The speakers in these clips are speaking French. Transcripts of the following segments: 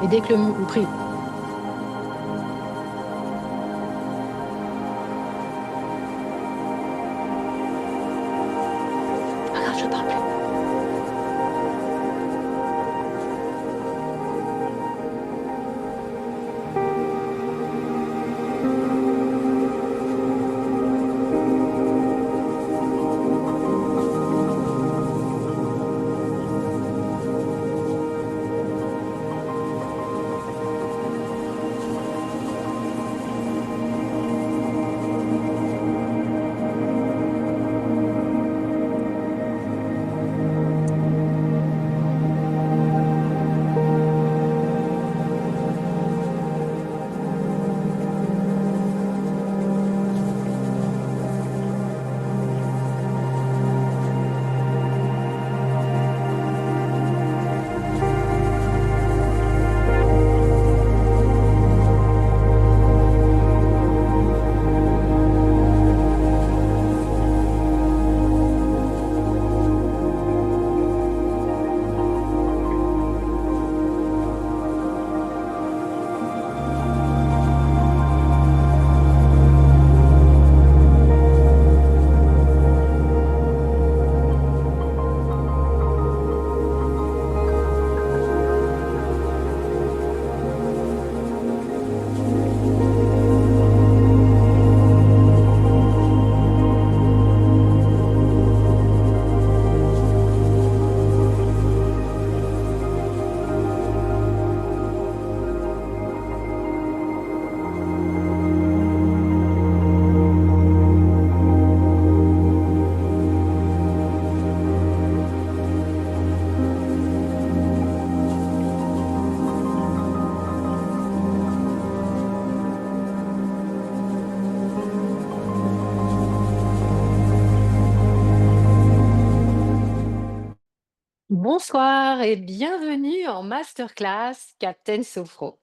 Et dès que le prix... Pas grave, je parle plus. Bonsoir et bienvenue en masterclass Captain Sophro.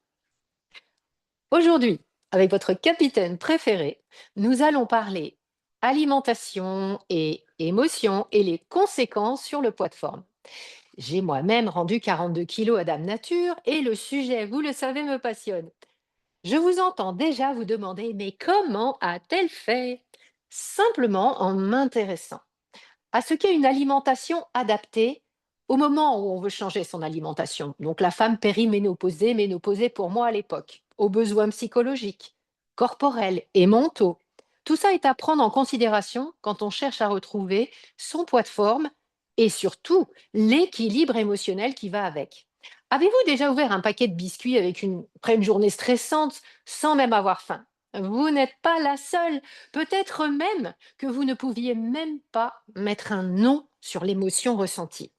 Aujourd'hui, avec votre capitaine préféré, nous allons parler alimentation et émotion et les conséquences sur le poids de forme. J'ai moi-même rendu 42 kilos à Dame Nature et le sujet, vous le savez, me passionne. Je vous entends déjà vous demander, mais comment a-t-elle fait? Simplement en m'intéressant à ce qu'est une alimentation adaptée au moment où on veut changer son alimentation. Donc la femme périménopausée, ménopausée pour moi à l'époque, aux besoins psychologiques, corporels et mentaux. Tout ça est à prendre en considération quand on cherche à retrouver son poids de forme et surtout l'équilibre émotionnel qui va avec. Avez-vous déjà ouvert un paquet de biscuits après une journée stressante sans même avoir faim? Vous n'êtes pas la seule. Peut-être même que vous ne pouviez même pas mettre un nom sur l'émotion ressentie.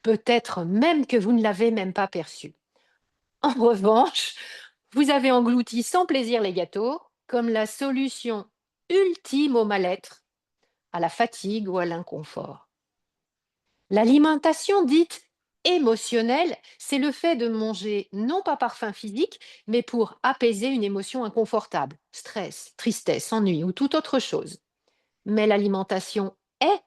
Peut-être même que vous ne l'avez même pas perçue. En revanche, vous avez englouti sans plaisir les gâteaux comme la solution ultime au mal-être, à la fatigue ou à l'inconfort. L'alimentation dite émotionnelle, c'est le fait de manger non pas par faim physique, mais pour apaiser une émotion inconfortable, stress, tristesse, ennui ou toute autre chose. Mais l'alimentation est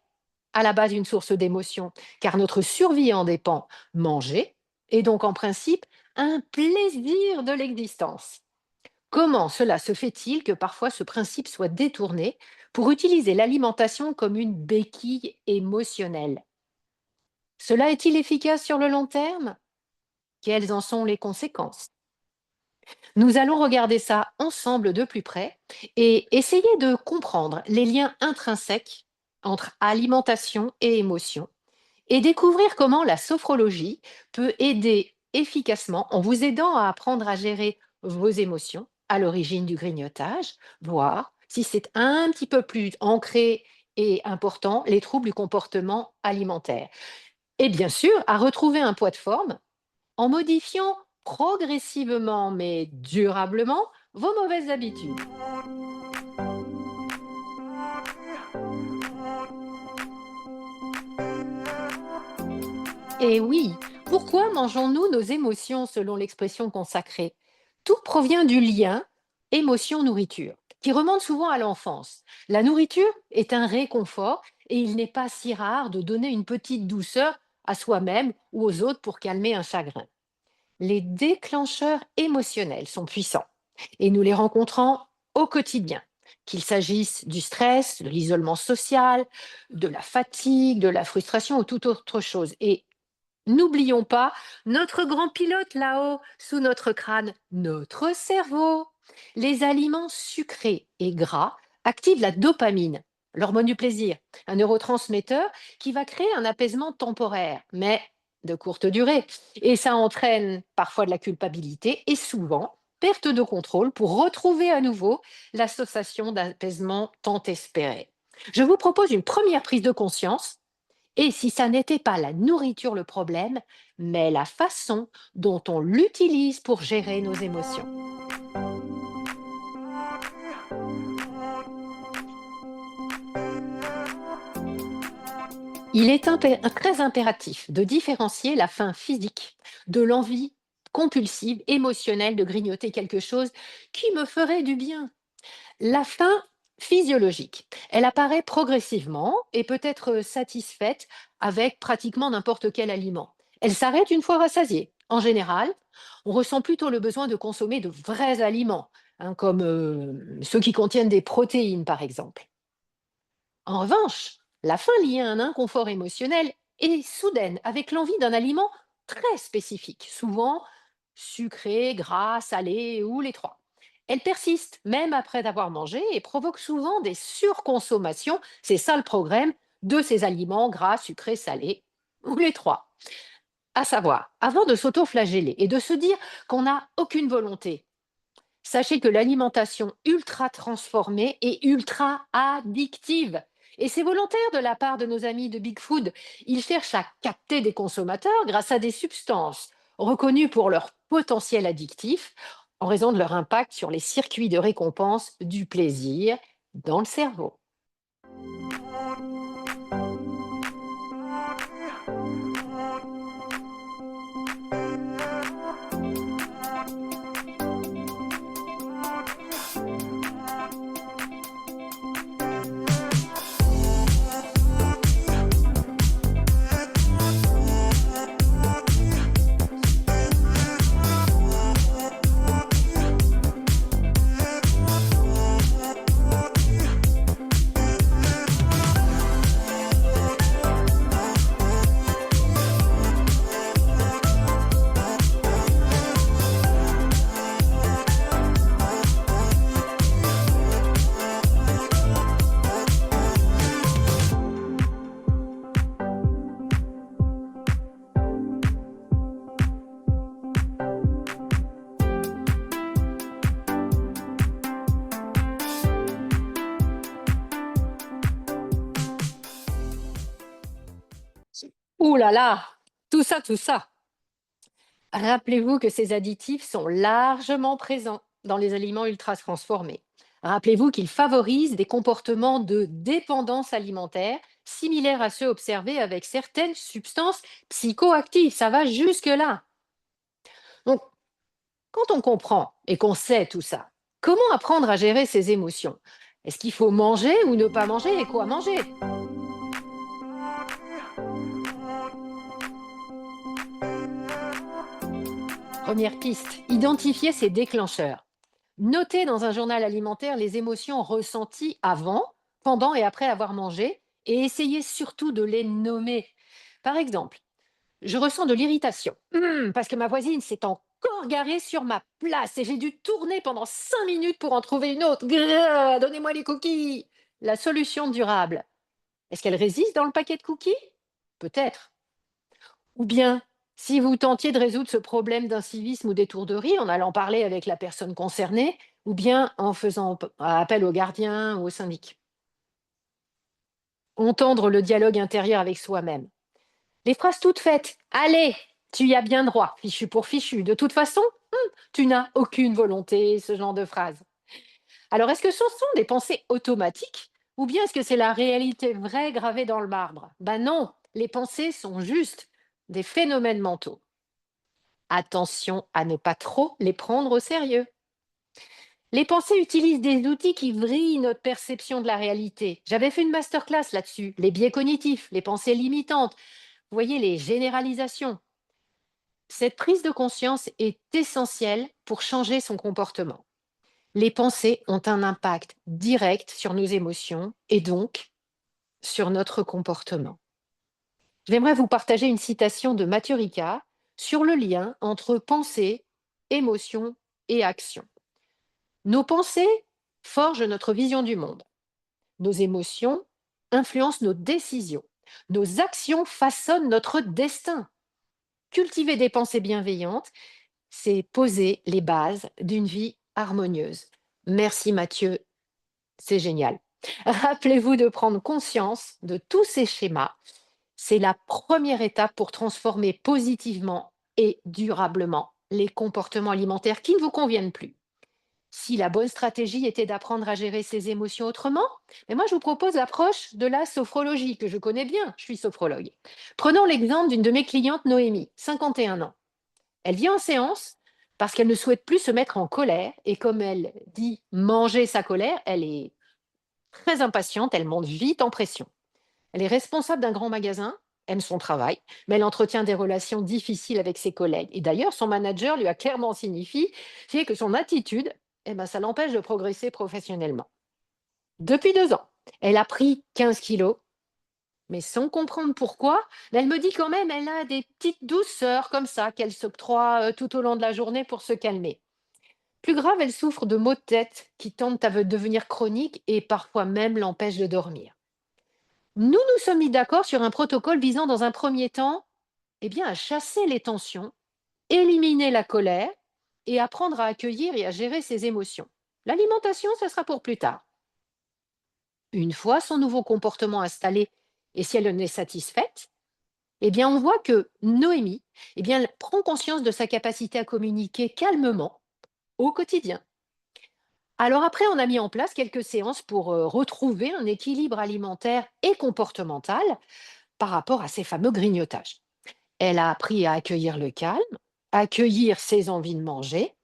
à la base une source d'émotion, car notre survie en dépend. Manger est donc en principe un plaisir de l'existence. Comment cela se fait-il que parfois ce principe soit détourné pour utiliser l'alimentation comme une béquille émotionnelle? Cela est-il efficace sur le long terme? Quelles en sont les conséquences? Nous allons regarder ça ensemble de plus près et essayer de comprendre les liens intrinsèques entre alimentation et émotion et découvrir comment la sophrologie peut aider efficacement en vous aidant à apprendre à gérer vos émotions à l'origine du grignotage, voire si c'est un petit peu plus ancré et important, les troubles du comportement alimentaire. Et bien sûr, à retrouver un poids de forme en modifiant progressivement mais durablement vos mauvaises habitudes. Et oui, pourquoi mangeons-nous nos émotions selon l'expression consacrée? Tout provient du lien émotion-nourriture, qui remonte souvent à l'enfance. La nourriture est un réconfort et il n'est pas si rare de donner une petite douceur à soi-même ou aux autres pour calmer un chagrin. Les déclencheurs émotionnels sont puissants et nous les rencontrons au quotidien, qu'il s'agisse du stress, de l'isolement social, de la fatigue, de la frustration ou toute autre chose. Et n'oublions pas notre grand pilote là-haut, sous notre crâne, notre cerveau. Les aliments sucrés et gras activent la dopamine, l'hormone du plaisir, un neurotransmetteur qui va créer un apaisement temporaire, mais de courte durée. Et ça entraîne parfois de la culpabilité et souvent perte de contrôle pour retrouver à nouveau la sensation d'apaisement tant espérée. Je vous propose une première prise de conscience et si ça n'était pas la nourriture le problème, mais la façon dont on l'utilise pour gérer nos émotions. Il est très impératif de différencier la faim physique de l'envie compulsive, émotionnelle de grignoter quelque chose qui me ferait du bien. La faim physiologique, elle apparaît progressivement et peut être satisfaite avec pratiquement n'importe quel aliment. Elle s'arrête une fois rassasiée. En général, on ressent plutôt le besoin de consommer de vrais aliments, hein, comme ceux qui contiennent des protéines, par exemple. En revanche, la faim liée à un inconfort émotionnel est soudaine, avec l'envie d'un aliment très spécifique, souvent sucré, gras, salé ou les trois. Elle persiste même après avoir mangé et provoque souvent des surconsommations, c'est ça le problème, de ces aliments gras, sucrés, salés ou les trois. À savoir, avant de s'auto-flageller et de se dire qu'on n'a aucune volonté, sachez que l'alimentation ultra transformée est ultra addictive. Et c'est volontaire de la part de nos amis de Big Food. Ils cherchent à capter des consommateurs grâce à des substances reconnues pour leur potentiel addictif en raison de leur impact sur les circuits de récompense du plaisir dans le cerveau. Ouh là là, tout ça, tout ça. Rappelez-vous que ces additifs sont largement présents dans les aliments ultra transformés. Rappelez-vous qu'ils favorisent des comportements de dépendance alimentaire similaires à ceux observés avec certaines substances psychoactives. Ça va jusque-là. Donc, quand on comprend et qu'on sait tout ça, comment apprendre à gérer ses émotions? Est-ce qu'il faut manger ou ne pas manger et quoi manger? Première piste, identifier ses déclencheurs. Notez dans un journal alimentaire les émotions ressenties avant, pendant et après avoir mangé et essayez surtout de les nommer. Par exemple, je ressens de l'irritation parce que ma voisine s'est encore garée sur ma place et j'ai dû tourner pendant 5 minutes pour en trouver une autre. Grrr, donnez-moi les cookies. La solution durable, est-ce qu'elle résiste dans le paquet de cookies? Peut-être. Ou bien, si vous tentiez de résoudre ce problème d'incivisme ou d'étourderie en allant parler avec la personne concernée, ou bien en faisant appel au gardien ou au syndic. Entendre le dialogue intérieur avec soi-même. Les phrases toutes faites. Allez, tu y as bien droit, fichu pour fichu. De toute façon, tu n'as aucune volonté, ce genre de phrases. Alors, est-ce que ce sont des pensées automatiques ou bien est-ce que c'est la réalité vraie gravée dans le marbre? Ben non, les pensées sont juste des phénomènes mentaux. Attention à ne pas trop les prendre au sérieux. Les pensées utilisent des outils qui vrillent notre perception de la réalité. J'avais fait une masterclass là-dessus, les biais cognitifs, les pensées limitantes, vous voyez, les généralisations. Cette prise de conscience est essentielle pour changer son comportement. Les pensées ont un impact direct sur nos émotions et donc sur notre comportement. J'aimerais vous partager une citation de Mathieu Ricard sur le lien entre pensée, émotion et action. Nos pensées forgent notre vision du monde. Nos émotions influencent nos décisions. Nos actions façonnent notre destin. Cultiver des pensées bienveillantes, c'est poser les bases d'une vie harmonieuse. Merci Mathieu, c'est génial. Rappelez-vous de prendre conscience de tous ces schémas. C'est la première étape pour transformer positivement et durablement les comportements alimentaires qui ne vous conviennent plus. Si la bonne stratégie était d'apprendre à gérer ses émotions autrement, mais moi je vous propose l'approche de la sophrologie que je connais bien, je suis sophrologue. Prenons l'exemple d'une de mes clientes, Noémie, 51 ans. Elle vient en séance parce qu'elle ne souhaite plus se mettre en colère et comme elle dit manger sa colère, elle est très impatiente, elle monte vite en pression. Elle est responsable d'un grand magasin, aime son travail, mais elle entretient des relations difficiles avec ses collègues. Et d'ailleurs, son manager lui a clairement signifié que son attitude, ça l'empêche de progresser professionnellement. Depuis 2 ans, elle a pris 15 kilos, mais sans comprendre pourquoi, elle me dit quand même elle a des petites douceurs comme ça qu'elle s'octroie tout au long de la journée pour se calmer. Plus grave, elle souffre de maux de tête qui tendent à devenir chroniques et parfois même l'empêchent de dormir. Nous sommes mis d'accord sur un protocole visant dans un premier temps à chasser les tensions, éliminer la colère et apprendre à accueillir et à gérer ses émotions. L'alimentation, ce sera pour plus tard. Une fois son nouveau comportement installé et si elle en est satisfaite, on voit que Noémie elle prend conscience de sa capacité à communiquer calmement au quotidien. Alors après, on a mis en place quelques séances pour retrouver un équilibre alimentaire et comportemental par rapport à ces fameux grignotages. Elle a appris à accueillir le calme, accueillir ses envies de manger,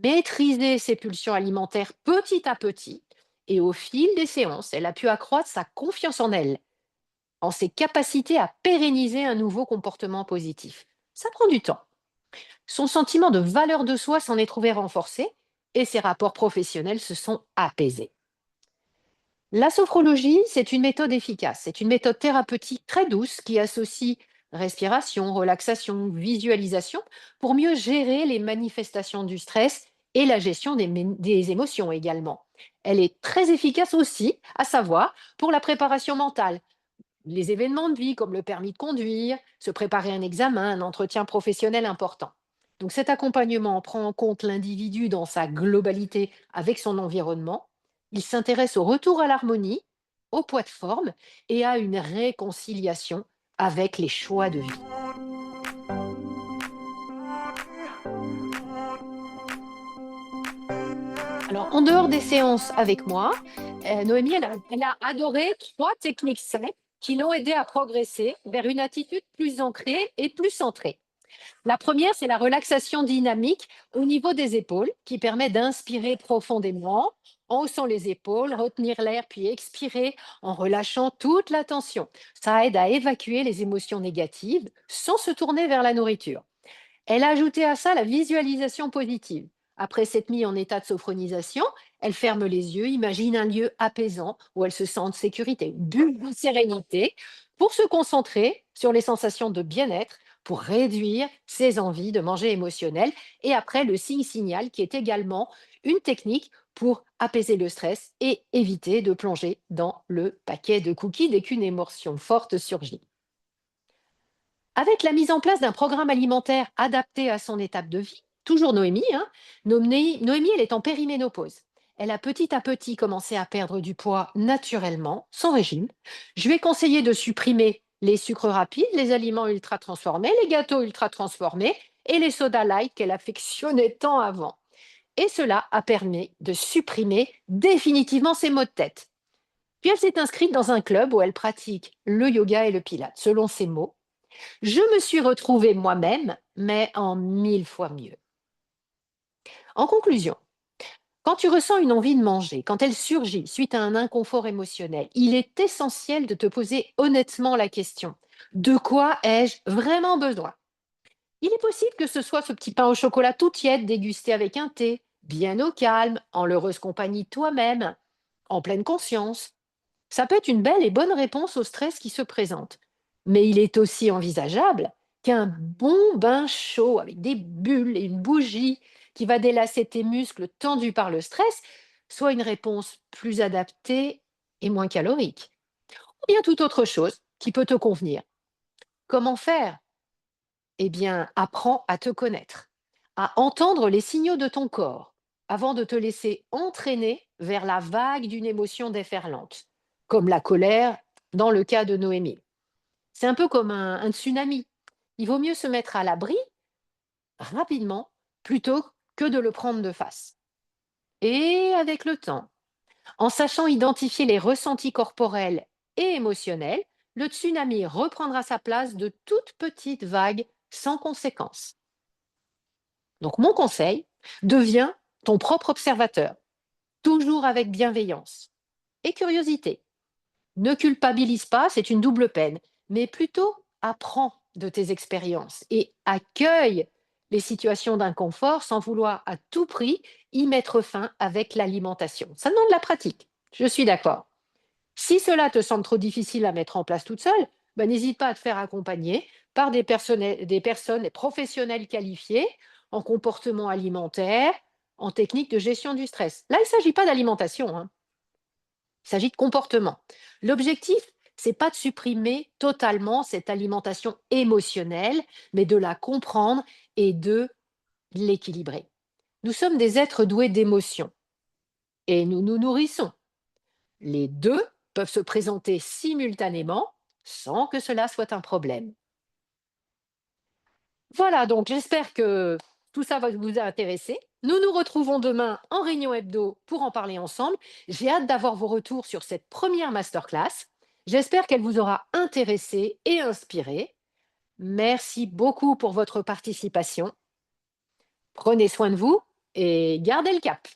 maîtriser ses pulsions alimentaires petit à petit. Et au fil des séances, elle a pu accroître sa confiance en elle, en ses capacités à pérenniser un nouveau comportement positif. Ça prend du temps. Son sentiment de valeur de soi s'en est trouvé renforcé et ses rapports professionnels se sont apaisés. La sophrologie, c'est une méthode efficace. C'est une méthode thérapeutique très douce qui associe respiration, relaxation, visualisation pour mieux gérer les manifestations du stress et la gestion des émotions également. Elle est très efficace aussi, à savoir, pour la préparation mentale. Les événements de vie comme le permis de conduire, se préparer un examen, un entretien professionnel important. Donc cet accompagnement prend en compte l'individu dans sa globalité avec son environnement. Il s'intéresse au retour à l'harmonie, au poids de forme et à une réconciliation avec les choix de vie. Alors, en dehors des séances avec moi, Noémie, elle a adoré 3 techniques simples qui l'ont aidé à progresser vers une attitude plus ancrée et plus centrée. La première, c'est la relaxation dynamique au niveau des épaules qui permet d'inspirer profondément en haussant les épaules, retenir l'air puis expirer en relâchant toute la tension. Ça aide à évacuer les émotions négatives sans se tourner vers la nourriture. Elle a ajouté à ça la visualisation positive. Après s'être mise en état de sophronisation, elle ferme les yeux, imagine un lieu apaisant où elle se sent en sécurité, une bulle de sérénité, pour se concentrer sur les sensations de bien-être, pour réduire ses envies de manger émotionnelles. Et après, le signe-signal, qui est également une technique pour apaiser le stress et éviter de plonger dans le paquet de cookies dès qu'une émotion forte surgit. Avec la mise en place d'un programme alimentaire adapté à son étape de vie, toujours Noémie, hein, Noémie, elle est en périménopause. Elle a petit à petit commencé à perdre du poids naturellement, sans régime. Je lui ai conseillé de supprimer les sucres rapides, les aliments ultra transformés, les gâteaux ultra transformés et les sodas light qu'elle affectionnait tant avant. Et cela a permis de supprimer définitivement ses maux de tête. Puis elle s'est inscrite dans un club où elle pratique le yoga et le pilate, selon ses mots. Je me suis retrouvée moi-même, mais en 1000 fois mieux. En conclusion, quand tu ressens une envie de manger, quand elle surgit suite à un inconfort émotionnel, il est essentiel de te poser honnêtement la question: de quoi ai-je vraiment besoin? Il est possible que ce soit ce petit pain au chocolat tout tiède dégusté avec un thé, bien au calme, en l'heureuse compagnie de toi-même, en pleine conscience. Ça peut être une belle et bonne réponse au stress qui se présente. Mais il est aussi envisageable qu'un bon bain chaud avec des bulles et une bougie qui va délasser tes muscles tendus par le stress soit une réponse plus adaptée et moins calorique. Ou bien toute autre chose qui peut te convenir. Comment faire? Eh bien, apprends à te connaître, à entendre les signaux de ton corps avant de te laisser entraîner vers la vague d'une émotion déferlante, comme la colère dans le cas de Noémie. C'est un peu comme un tsunami. Il vaut mieux se mettre à l'abri rapidement plutôt que de le prendre de face. Et avec le temps, en sachant identifier les ressentis corporels et émotionnels, le tsunami reprendra sa place de toute petite vague sans conséquence. Donc mon conseil, deviens ton propre observateur, toujours avec bienveillance et curiosité. Ne culpabilise pas, c'est une double peine, mais plutôt apprends de tes expériences et accueille les situations d'inconfort sans vouloir à tout prix y mettre fin avec l'alimentation. Ça demande de la pratique, je suis d'accord. Si cela te semble trop difficile à mettre en place toute seule, ben, n'hésite pas à te faire accompagner par des personnes, des professionnels qualifiés en comportement alimentaire, en technique de gestion du stress. Là, il ne s'agit pas d'alimentation, hein, il s'agit de comportement. L'objectif, c'est pas de supprimer totalement cette alimentation émotionnelle, mais de la comprendre et de l'équilibrer. Nous sommes des êtres doués d'émotions et nous nous nourrissons. Les deux peuvent se présenter simultanément sans que cela soit un problème. Voilà, donc j'espère que tout ça va vous intéresser. Nous nous retrouvons demain en réunion hebdo pour en parler ensemble. J'ai hâte d'avoir vos retours sur cette première masterclass. J'espère qu'elle vous aura intéressé et inspiré. Merci beaucoup pour votre participation. Prenez soin de vous et gardez le cap.